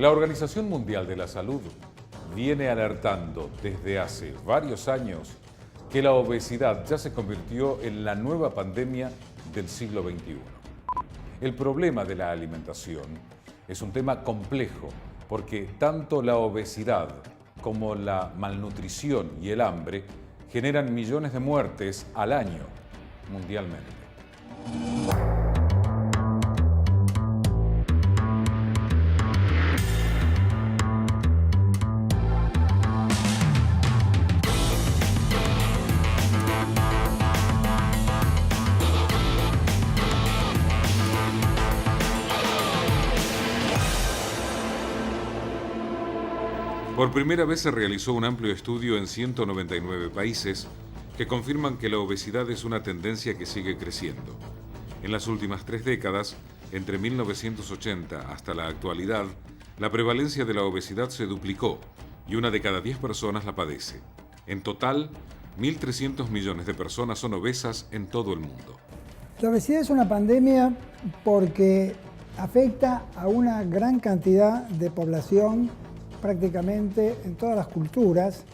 La Organización Mundial de la Salud viene alertando desde hace varios años que la obesidad ya se convirtió en la nueva pandemia del siglo XXI. El problema de la alimentación es un tema complejo porque tanto la obesidad como la malnutrición y el hambre generan millones de muertes al año mundialmente. Por primera vez se realizó un amplio estudio en 199 países que confirman que la obesidad es una tendencia que sigue creciendo. En las últimas 3 décadas, entre 1980 hasta la actualidad, la prevalencia de la obesidad se duplicó y 1 de cada 10 personas la padece. En total, 1.300 millones de personas son obesas en todo el mundo. La obesidad es una pandemia porque afecta a una gran cantidad de población prácticamente en todas las culturas,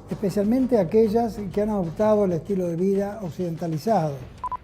especialmente aquellas que han adoptado el estilo de vida occidentalizado.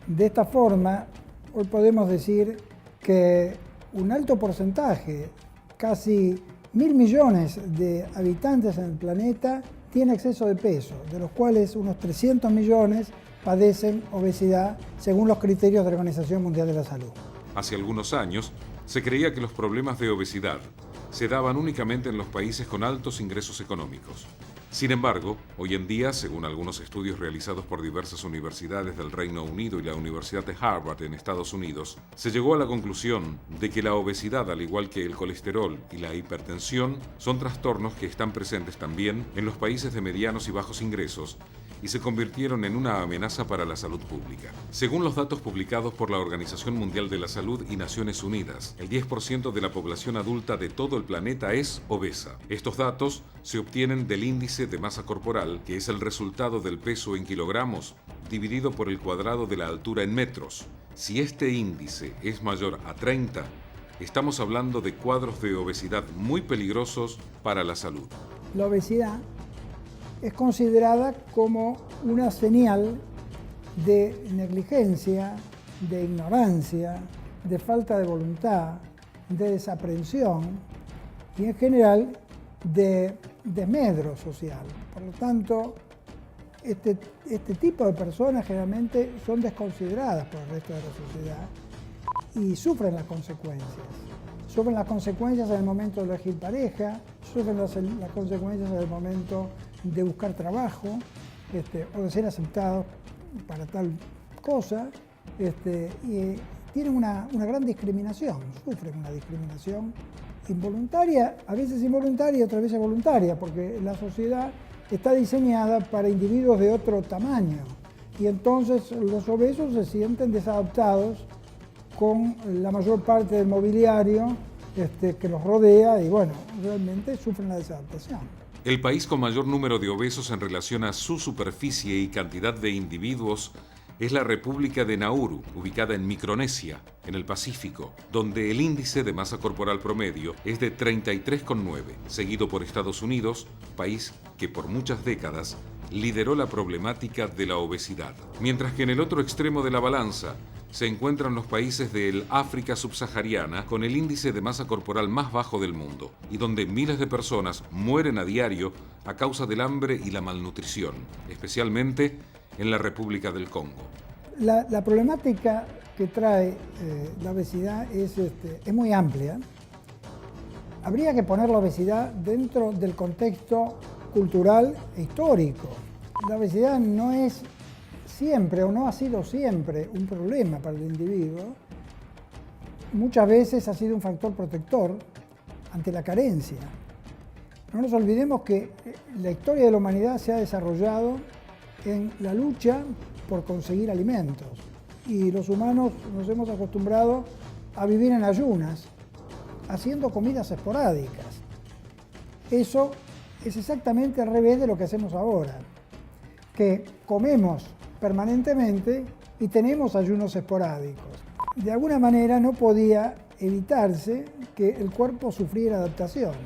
De esta forma, hoy podemos decir que un alto porcentaje, casi 1.000 millones de habitantes en el planeta, tiene exceso de peso, de los cuales unos 300 millones padecen obesidad según los criterios de la Organización Mundial de la Salud. Hace algunos años se creía que los problemas de obesidad se daban únicamente en los países con altos ingresos económicos. Sin embargo, hoy en día, según algunos estudios realizados por diversas universidades del Reino Unido y la Universidad de Harvard en Estados Unidos, se llegó a la conclusión de que la obesidad, al igual que el colesterol y la hipertensión, son trastornos que están presentes también en los países de medianos y bajos ingresos y se convirtieron en una amenaza para la salud pública. Según los datos publicados por la Organización Mundial de la Salud y Naciones Unidas, el 10% de la población adulta de todo el planeta es obesa. Estos datos se obtienen del índice de masa corporal, que es el resultado del peso en kilogramos dividido por el cuadrado de la altura en metros. Si este índice es mayor a 30, estamos hablando de cuadros de obesidad muy peligrosos para la salud. La obesidad es considerada como una señal de negligencia, de ignorancia, de falta de voluntad, de desaprensión y en general de desmedro social. Por lo tanto, este tipo de personas generalmente son desconsideradas por el resto de la sociedad y sufren las consecuencias. Sufren las consecuencias en el momento de elegir pareja, sufren las consecuencias en el momento de buscar trabajo o de ser aceptados para tal cosa, y tienen una gran discriminación, sufren una discriminación involuntaria, a veces involuntaria y otras veces voluntaria, porque la sociedad está diseñada para individuos de otro tamaño y entonces los obesos se sienten desadaptados con la mayor parte del mobiliario que los rodea y bueno, realmente sufren la desadaptación. El país con mayor número de obesos en relación a su superficie y cantidad de individuos es la República de Nauru, ubicada en Micronesia, en el Pacífico, donde el índice de masa corporal promedio es de 33,9, seguido por Estados Unidos, país que por muchas décadas lideró la problemática de la obesidad. Mientras que en el otro extremo de la balanza se encuentran los países del África subsahariana con el índice de masa corporal más bajo del mundo y donde miles de personas mueren a diario a causa del hambre y la malnutrición, especialmente en la República del Congo. La problemática que trae la obesidad es muy amplia. Habría que poner la obesidad dentro del contexto cultural e histórico. La obesidad no es siempre o no ha sido siempre un problema para el individuo. Muchas veces ha sido un factor protector ante la carencia. No nos olvidemos que la historia de la humanidad se ha desarrollado en la lucha por conseguir alimentos y los humanos nos hemos acostumbrado a vivir en ayunas, haciendo comidas esporádicas. Eso es exactamente al revés de lo que hacemos ahora, que comemos permanentemente y tenemos ayunos esporádicos. De alguna manera no podía evitarse que el cuerpo sufriera adaptaciones.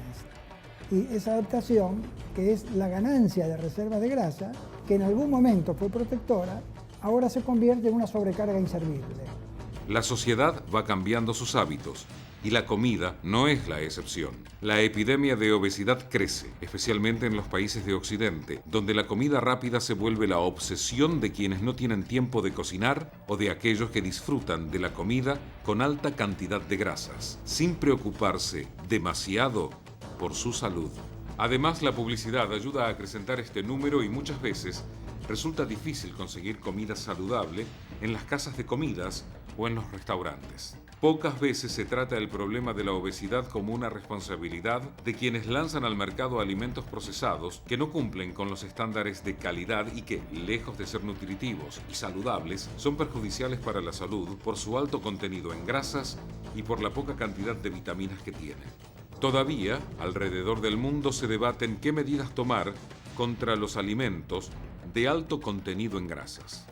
Y esa adaptación, que es la ganancia de reservas de grasa, que en algún momento fue protectora, ahora se convierte en una sobrecarga inservible. La sociedad va cambiando sus hábitos y la comida no es la excepción. La epidemia de obesidad crece, especialmente en los países de Occidente, donde la comida rápida se vuelve la obsesión de quienes no tienen tiempo de cocinar o de aquellos que disfrutan de la comida con alta cantidad de grasas, sin preocuparse demasiado por su salud. Además, la publicidad ayuda a acrecentar este número y muchas veces resulta difícil conseguir comida saludable en las casas de comidas o en los restaurantes. Pocas veces se trata el problema de la obesidad como una responsabilidad de quienes lanzan al mercado alimentos procesados que no cumplen con los estándares de calidad y que, lejos de ser nutritivos y saludables, son perjudiciales para la salud por su alto contenido en grasas y por la poca cantidad de vitaminas que tienen. Todavía, alrededor del mundo se debaten qué medidas tomar contra los alimentos de alto contenido en grasas.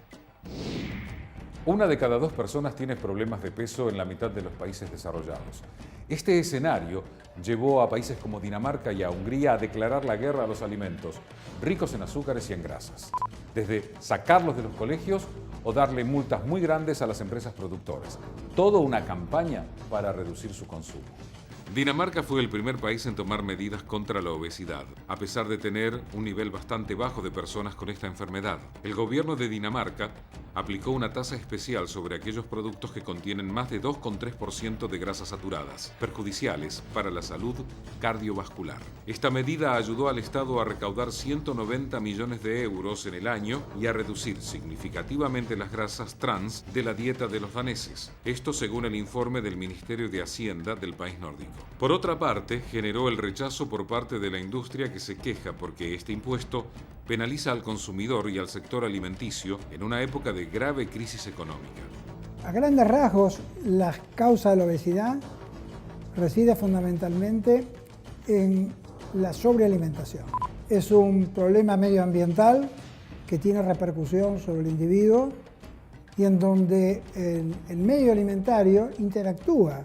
Una de cada 2 personas tiene problemas de peso en la mitad de los países desarrollados. Este escenario llevó a países como Dinamarca y a Hungría a declarar la guerra a los alimentos ricos en azúcares y en grasas, desde sacarlos de los colegios o darle multas muy grandes a las empresas productoras. Toda una campaña para reducir su consumo. Dinamarca fue el primer país en tomar medidas contra la obesidad, a pesar de tener un nivel bastante bajo de personas con esta enfermedad. El gobierno de Dinamarca aplicó una tasa especial sobre aquellos productos que contienen más de 2,3% de grasas saturadas, perjudiciales para la salud cardiovascular. Esta medida ayudó al Estado a recaudar 190 millones de euros en el año y a reducir significativamente las grasas trans de la dieta de los daneses. Esto según el informe del Ministerio de Hacienda del país nórdico. Por otra parte, generó el rechazo por parte de la industria que se queja porque este impuesto penaliza al consumidor y al sector alimenticio en una época de grave crisis económica. A grandes rasgos, la causa de la obesidad reside fundamentalmente en la sobrealimentación. Es un problema medioambiental que tiene repercusión sobre el individuo y en donde el medio alimentario interactúa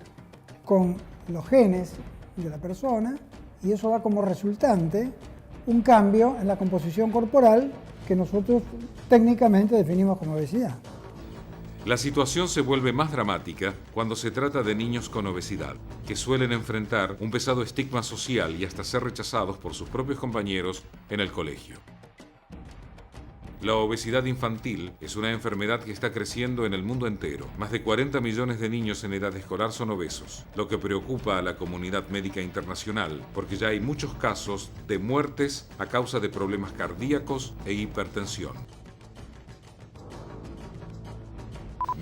con los genes de la persona y eso da como resultante un cambio en la composición corporal que nosotros técnicamente definimos como obesidad. La situación se vuelve más dramática cuando se trata de niños con obesidad, que suelen enfrentar un pesado estigma social y hasta ser rechazados por sus propios compañeros en el colegio. La obesidad infantil es una enfermedad que está creciendo en el mundo entero. Más de 40 millones de niños en edad escolar son obesos, lo que preocupa a la comunidad médica internacional, porque ya hay muchos casos de muertes a causa de problemas cardíacos e hipertensión.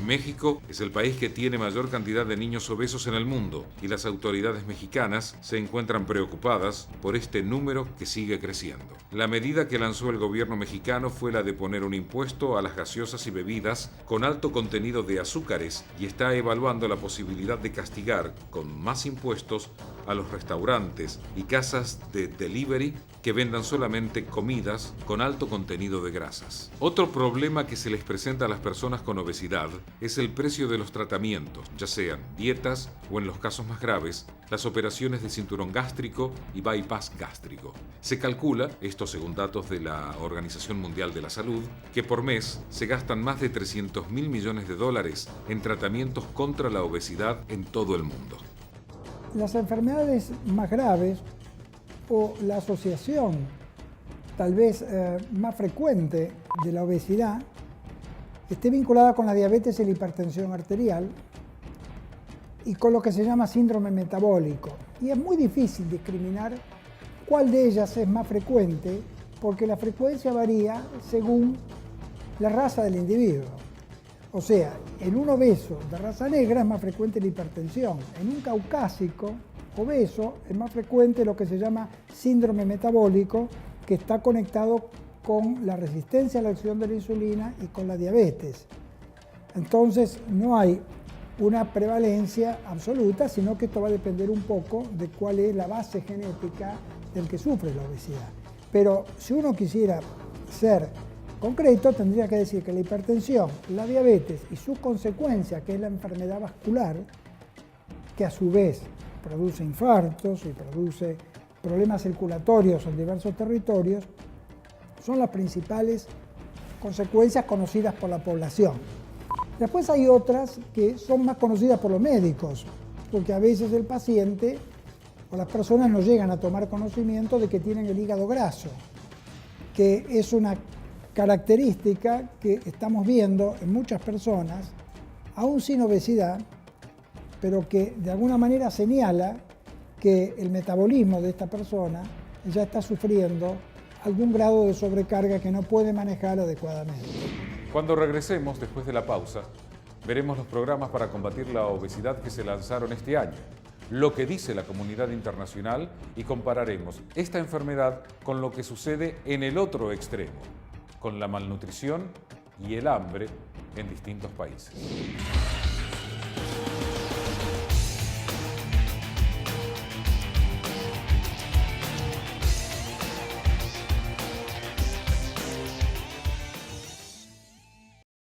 México es el país que tiene mayor cantidad de niños obesos en el mundo y las autoridades mexicanas se encuentran preocupadas por este número que sigue creciendo. La medida que lanzó el gobierno mexicano fue la de poner un impuesto a las gaseosas y bebidas con alto contenido de azúcares y está evaluando la posibilidad de castigar con más impuestos a los restaurantes y casas de delivery que vendan solamente comidas con alto contenido de grasas. Otro problema que se les presenta a las personas con obesidad es el precio de los tratamientos, ya sean dietas o en los casos más graves, las operaciones de cinturón gástrico y bypass gástrico. Se calcula, esto según datos de la Organización Mundial de la Salud, que por mes se gastan más de 300.000 millones de dólares en tratamientos contra la obesidad en todo el mundo. Las enfermedades más graves o la asociación tal vez más frecuente de la obesidad esté vinculada con la diabetes y la hipertensión arterial y con lo que se llama síndrome metabólico. Y es muy difícil discriminar cuál de ellas es más frecuente porque la frecuencia varía según la raza del individuo. O sea, en un obeso de raza negra es más frecuente la hipertensión, en un caucásico obeso es más frecuente lo que se llama síndrome metabólico, que está conectado con la resistencia a la acción de la insulina y con la diabetes. Entonces no hay una prevalencia absoluta, sino que esto va a depender un poco de cuál es la base genética del que sufre la obesidad. Pero si uno quisiera ser concreto, tendría que decir que la hipertensión, la diabetes y su consecuencia, que es la enfermedad vascular, que a su vez produce infartos y produce problemas circulatorios en diversos territorios, son las principales consecuencias conocidas por la población. Después hay otras que son más conocidas por los médicos, porque a veces el paciente o las personas no llegan a tomar conocimiento de que tienen el hígado graso, que es una característica que estamos viendo en muchas personas, aún sin obesidad, pero que de alguna manera señala que el metabolismo de esta persona ya está sufriendo algún grado de sobrecarga que no puede manejar adecuadamente. Cuando regresemos después de la pausa, veremos los programas para combatir la obesidad que se lanzaron este año, lo que dice la comunidad internacional y compararemos esta enfermedad con lo que sucede en el otro extremo, con la malnutrición y el hambre en distintos países.